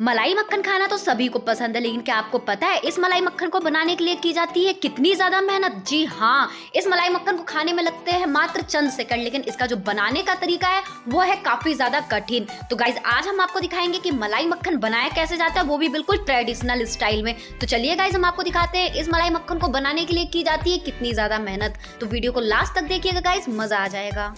मलाई मक्खन खाना तो सभी को पसंद है, लेकिन क्या आपको पता है इस मलाई मक्खन को बनाने के लिए की जाती है कितनी ज्यादा मेहनत। जी हाँ, इस मलाई मक्खन को खाने में लगते हैं मात्र चंद सेकंड, लेकिन इसका जो बनाने का तरीका है वो है काफी ज्यादा कठिन। तो गाइज आज हम आपको दिखाएंगे कि मलाई मक्खन बनाया कैसे जाता है, वो भी बिल्कुल ट्रेडिशनल स्टाइल में। तो चलिए गाइज हम आपको दिखाते हैं इस मलाई मक्खन को बनाने के लिए की जाती है कितनी ज्यादा मेहनत। तो वीडियो को लास्ट तक देखिएगा गाइज, मजा आ जाएगा।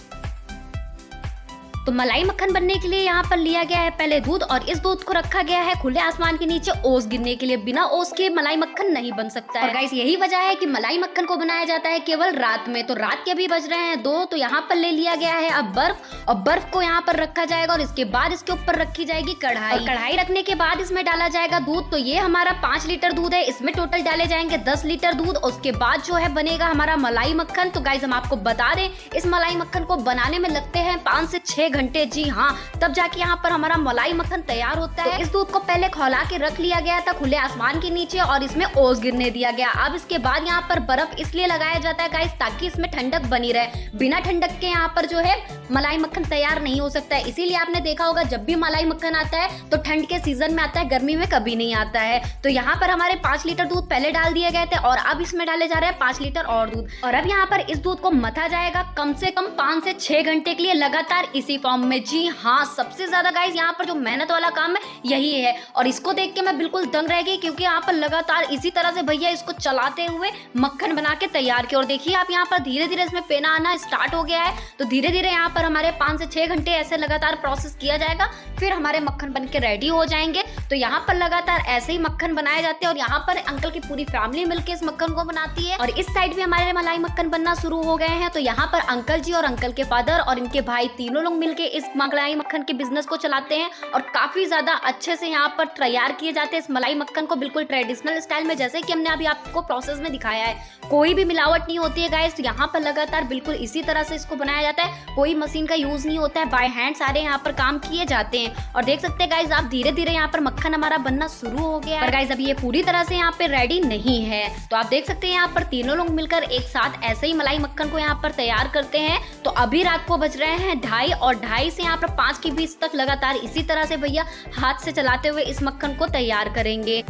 तो मलाई मक्खन बनने के लिए यहाँ पर लिया गया है पहले दूध, और इस दूध को रखा गया है खुले आसमान के नीचे ओस गिरने के लिए। बिना ओस के मलाई मक्खन नहीं बन सकता है। और गाइस यही वजह है कि मलाई मक्खन को बनाया जाता है केवल रात में। तो रात के अभी बज रहे हैं 2, तो यहाँ पर ले लिया गया है अब बर्फ, और बर्फ को यहाँ पर रखा जाएगा और इसके बाद इसके ऊपर रखी जाएगी कढ़ाई, और कढ़ाई रखने के बाद इसमें डाला जाएगा दूध। तो ये हमारा 5 लीटर दूध है, इसमें टोटल डाले जाएंगे 10 लीटर दूध। उसके बाद जो है बनेगा हमारा मलाई मक्खन। तो गाइस हम आपको बता दें इस मलाई मक्खन को बनाने में लगते हैं 5 से 6 घंटे। जी हाँ, तब जाके यहाँ पर हमारा मलाई मक्खन तैयार होता है। तो इस दूध को पहले खौला के रख लिया गया था खुले आसमान के नीचे, और इसमें ओस गिरने दिया गया। अब इसके बाद यहाँ पर बर्फ इसलिए लगाया जाता है गाइस ताकि इसमें ठंडक बनी रहे। बिना ठंडक के यहाँ पर जो है मलाई मक्खन तैयार नहीं हो सकता है। इसीलिए आपने देखा होगा जब भी मलाई मक्खन आता है तो ठंड के सीजन में आता है, गर्मी में कभी नहीं आता है। तो यहाँ पर हमारे 5 लीटर दूध पहले डाल दिए गए थे, और अब इसमें डाले जा रहे हैं 5 लीटर और दूध। और अब यहाँ पर इस दूध को मथा जाएगा कम से कम 5 से 6 घंटे के लिए लगातार इसी फॉर्म में। जी हाँ, सबसे ज्यादा गाइस यहाँ पर जो मेहनत वाला काम है यही है। और इसको देख के मैं बिल्कुल दंग रह गई, क्योंकि यहाँ पर लगातार इसी तरह से भैया इसको चलाते हुए मक्खन बना के तैयार किया। और देखिए आप यहाँ पर धीरे धीरे इसमें पेना आना स्टार्ट हो गया है। तो धीरे धीरे यहाँ पर हमारे 5 से 6 घंटे ऐसे लगातार प्रोसेस किया जाएगा, फिर हमारे मक्खन बन के रेडी हो जाएंगे। तो यहाँ पर लगातार ऐसे ही मक्खन बनाए जाते हैं, और यहाँ पर अंकल की पूरी फैमिली मिलकर इस मक्खन को बनाती है। और इस साइड भी हमारे मलाई मक्खन बनना शुरू हो गए हैं। तो यहाँ पर अंकल जी और अंकल के फादर और इनके भाई तीनों लोग मिलकर इस मलाई मक्खन के बिजनेस को चलाते हैं, और काफी ज्यादा अच्छे से यहाँ पर तैयार किए जाते हैं इस मलाई मक्खन को बिल्कुल ट्रेडिशनल स्टाइल में, जैसे कि हमने अभी आपको प्रोसेस में दिखाया है। कोई भी मिलावट नहीं होती है गाइस। यहाँ पर लगातार बिल्कुल इसी तरह से इसको बनाया जाता है, कोई मशीन का यूज नहीं होता है, बाय हैंड सारे यहाँ पर काम किए जाते हैं। और देख सकते हैं गाइस आप धीरे धीरे यहाँ पर मक्खन हमारा बनना शुरू हो गया है। पर गाइस अभी ये पूरी तरह से यहाँ पे रेडी नहीं है। तो आप देख सकते हैं यहाँ पर तीनों लोग मिलकर एक साथ ऐसे ही मलाई मक्खन को यहाँ पर तैयार करते हैं। तो अभी रात को बज रहे हैं 2:30, और 2:30 से यहाँ पर 5 के बीच तक लगातार इसी तरह से भैया हाथ से चलाते हुए इस मक्खन को तैयार करेंगे।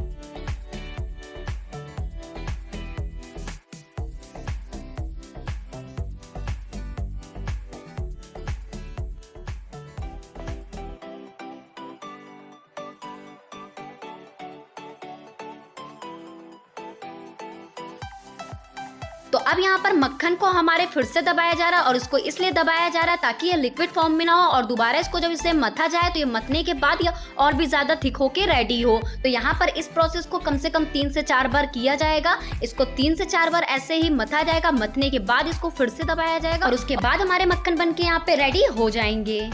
तो अब यहाँ पर मक्खन को हमारे फिर से दबाया जा रहा है, और इसको इसलिए दबाया जा रहा है ताकि ये लिक्विड फॉर्म में ना हो, और दोबारा इसको जब इसे मथा जाए तो ये मथने के बाद ये और भी ज्यादा थिक होके रेडी हो। तो यहाँ पर इस प्रोसेस को कम से कम 3 से 4 बार किया जाएगा। इसको 3 से 4 बार ऐसे ही मथा जाएगा, मथने के बाद इसको फिर से दबाया जाएगा, और उसके बाद हमारे मक्खन बन के यहाँ पे रेडी हो जाएंगे।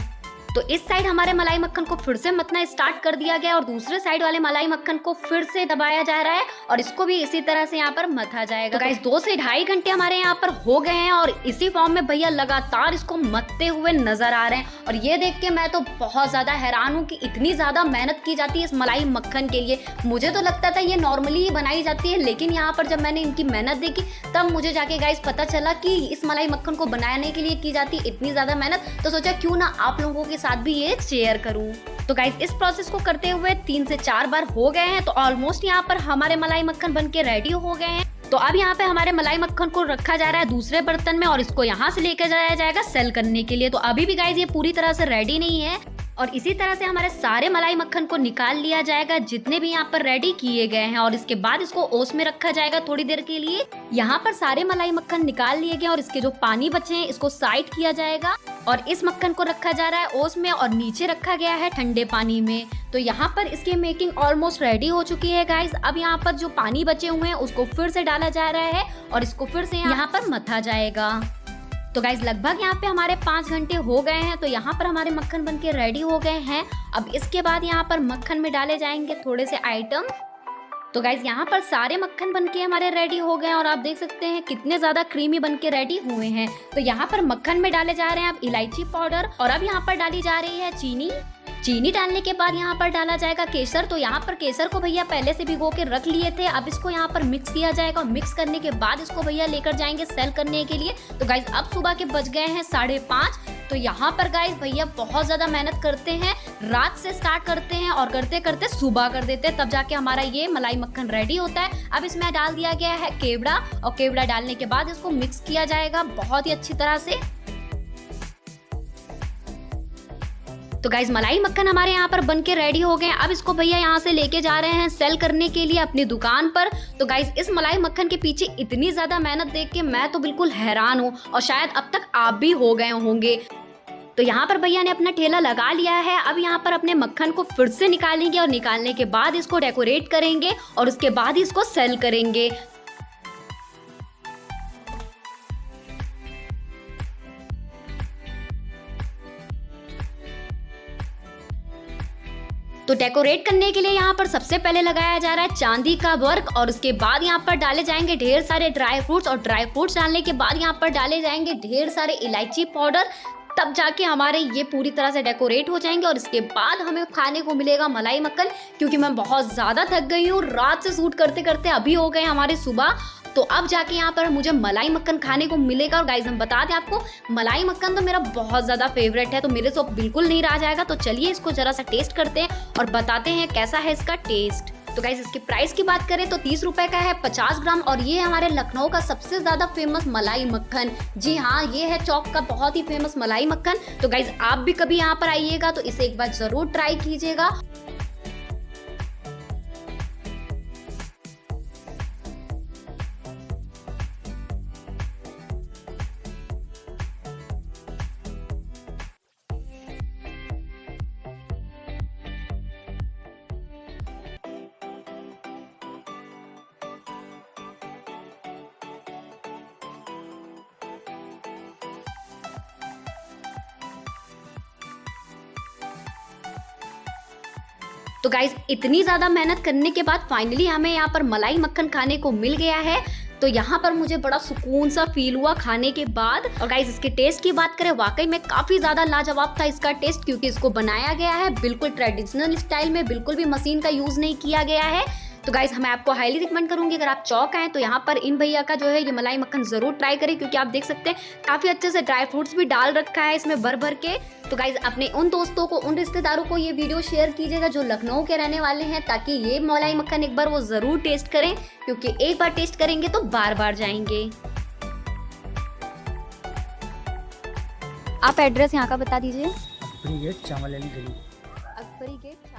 तो इस साइड हमारे मलाई मक्खन को फिर से मथना स्टार्ट कर दिया गया, और दूसरे साइड वाले मलाई मक्खन को फिर से दबाया जा रहा है, और इसको भी इसी तरह से यहाँ पर मथा जाएगा। तो गाइस 2 से 2.5 घंटे हमारे यहाँ पर हो गए हैं, और इसी फॉर्म में भैया लगातार इसको मथते हुए नजर आ रहे हैं। और ये देख के मैं तो बहुत ज्यादा हैरान हूँ कि इतनी ज्यादा मेहनत की जाती है इस मलाई मक्खन के लिए। मुझे तो लगता था ये नॉर्मली ही बनाई जाती है, लेकिन यहाँ पर जब मैंने इनकी मेहनत देखी तब मुझे जाके गाइस पता चला कि इस मलाई मक्खन को बनाने के लिए की जाती है इतनी ज्यादा मेहनत। तो सोचा क्यों ना आप लोगों के साथ भी ये शेयर करूं। तो गाइस इस प्रोसेस को करते हुए 3 से 4 बार हो गए हैं। तो ऑलमोस्ट यहाँ पर हमारे मलाई मक्खन बन के रेडी हो गए हैं। तो अब यहाँ पे हमारे मलाई मक्खन को रखा जा रहा है दूसरे बर्तन में, और इसको यहाँ से लेकर जाया जाएगा सेल करने के लिए। तो अभी भी गाइस ये पूरी तरह से रेडी नहीं है, और इसी तरह से हमारे सारे मलाई मक्खन को निकाल लिया जाएगा जितने भी यहाँ पर रेडी किए गए हैं, और इसके बाद इसको ओस में रखा जाएगा थोड़ी देर के लिए। यहाँ पर सारे मलाई मक्खन निकाल लिए गए, और इसके जो पानी बचे हैं इसको साइड किया जाएगा, और इस मक्खन को रखा जा रहा है ओस में, और नीचे रखा गया है ठंडे पानी में। तो यहाँ पर इसकी मेकिंग ऑलमोस्ट रेडी हो चुकी है गाइस। अब यहाँ पर जो पानी बचे हुए हैं उसको फिर से डाला जा रहा है, और इसको फिर से यहाँ पर मथा जाएगा। तो गाइस लगभग यहाँ पे हमारे 5 घंटे हो गए हैं। तो यहाँ पर हमारे मक्खन बन के रेडी हो गए हैं। अब इसके बाद यहाँ पर मक्खन में डाले जाएंगे थोड़े से आइटम। तो गाइज यहाँ पर सारे मक्खन बनके हमारे रेडी हो गए हैं, और आप देख सकते हैं कितने ज्यादा क्रीमी बनके रेडी हुए हैं। तो यहाँ पर मक्खन में डाले जा रहे हैं अब इलायची पाउडर, और अब यहाँ पर डाली जा रही है चीनी। चीनी डालने के बाद यहाँ पर डाला जाएगा केसर। तो यहाँ पर केसर को भैया पहले से भिगो के रख लिए थे, अब इसको यहाँ पर मिक्स किया जाएगा। मिक्स करने के बाद इसको भैया लेकर जाएंगे सेल करने के लिए। तो गाइज अब सुबह के बज गए हैं 5:30। तो यहाँ पर गाइस भैया बहुत ज़्यादा मेहनत करते हैं, रात से स्टार्ट करते हैं और करते करते सुबह कर देते हैं, तब जाके हमारा ये मलाई मक्खन रेडी होता है। अब इसमें डाल दिया गया है केवड़ा और केवड़ा डालने के बाद इसको मिक्स किया जाएगा बहुत ही अच्छी तरह से। तो गाइज मलाई मक्खन हमारे यहाँ पर बनके रेडी हो गए। अब इसको भैया यहाँ से लेके जा रहे हैं सेल करने के लिए अपनी दुकान पर। तो गाइज इस मलाई मक्खन के पीछे इतनी ज़्यादा मेहनत देख के मैं तो बिल्कुल हैरान हूँ और शायद अब तक आप भी हो गए होंगे। तो यहाँ पर भैया ने अपना ठेला लगा लिया है। अब यहाँ पर अपने मक्खन को फिर से निकालेंगे और निकालने के बाद इसको डेकोरेट करेंगे और उसके बाद ही इसको सेल करेंगे। तो डेकोरेट करने के लिए यहाँ पर सबसे पहले लगाया जा रहा है चांदी का वर्क और उसके बाद यहाँ पर डाले जाएंगे ढेर सारे ड्राई फ्रूट्स और ड्राई फ्रूट्स डालने के बाद यहाँ पर डाले जाएंगे ढेर सारे इलायची पाउडर, तब जाके हमारे ये पूरी तरह से डेकोरेट हो जाएंगे और इसके बाद हमें खाने को मिलेगा मलाई मक्खन। क्योंकि मैं बहुत ज़्यादा थक गई हूँ, रात से शूट करते करते अभी हो गए हमारे सुबह, तो अब जाके यहाँ पर मुझे मलाई मक्खन खाने को मिलेगा। और गाइस हम बता दें आपको, मलाई मक्खन तो मेरा बहुत ज़्यादा फेवरेट है, तो मेरे से बिल्कुल नहीं रहा जाएगा। तो चलिए इसको ज़रा सा टेस्ट करते हैं और बताते हैं कैसा है इसका टेस्ट। तो गाइस इसकी प्राइस की बात करें तो 30 रुपए का है 50 ग्राम और ये हमारे लखनऊ का सबसे ज़्यादा फेमस मलाई मक्खन। जी हाँ, ये है चौक का बहुत ही फेमस मलाई मक्खन। तो गाइस आप भी कभी यहाँ पर आइएगा तो इसे एक बार ज़रूर ट्राई कीजिएगा। तो गाइज इतनी ज़्यादा मेहनत करने के बाद फाइनली हमें यहाँ पर मलाई मक्खन खाने को मिल गया है। तो यहाँ पर मुझे बड़ा सुकून सा फील हुआ खाने के बाद। और गाइज इसके टेस्ट की बात करें, वाकई में काफ़ी ज़्यादा लाजवाब था इसका टेस्ट, क्योंकि इसको बनाया गया है बिल्कुल ट्रेडिशनल स्टाइल में, बिल्कुल भी मशीन का यूज़ नहीं किया गया है। तो गाइज मैं आपको हाईली रिकमेंड करूंगी, अगर आप चौक आएँ तो यहाँ पर इन भैया का जो है ये मलाई मक्खन ज़रूर ट्राई करें, क्योंकि आप देख सकते हैं काफ़ी अच्छे से ड्राई फ्रूट्स भी डाल रखा है इसमें भर भर के। तो गाइज अपने उन दोस्तों को, उन रिश्तेदारों को ये वीडियो शेयर कीजिएगा जो लखनऊ के रहने वाले हैं, ताकि ये मलाई मक्खन एक बार वो ज़रूर टेस्ट करें, क्योंकि एक बार टेस्ट करेंगे तो बार बार जाएंगे। आप एड्रेस यहाँ का बता दीजिए। अकबरी गेट, चावल गली। अकबरी गेट।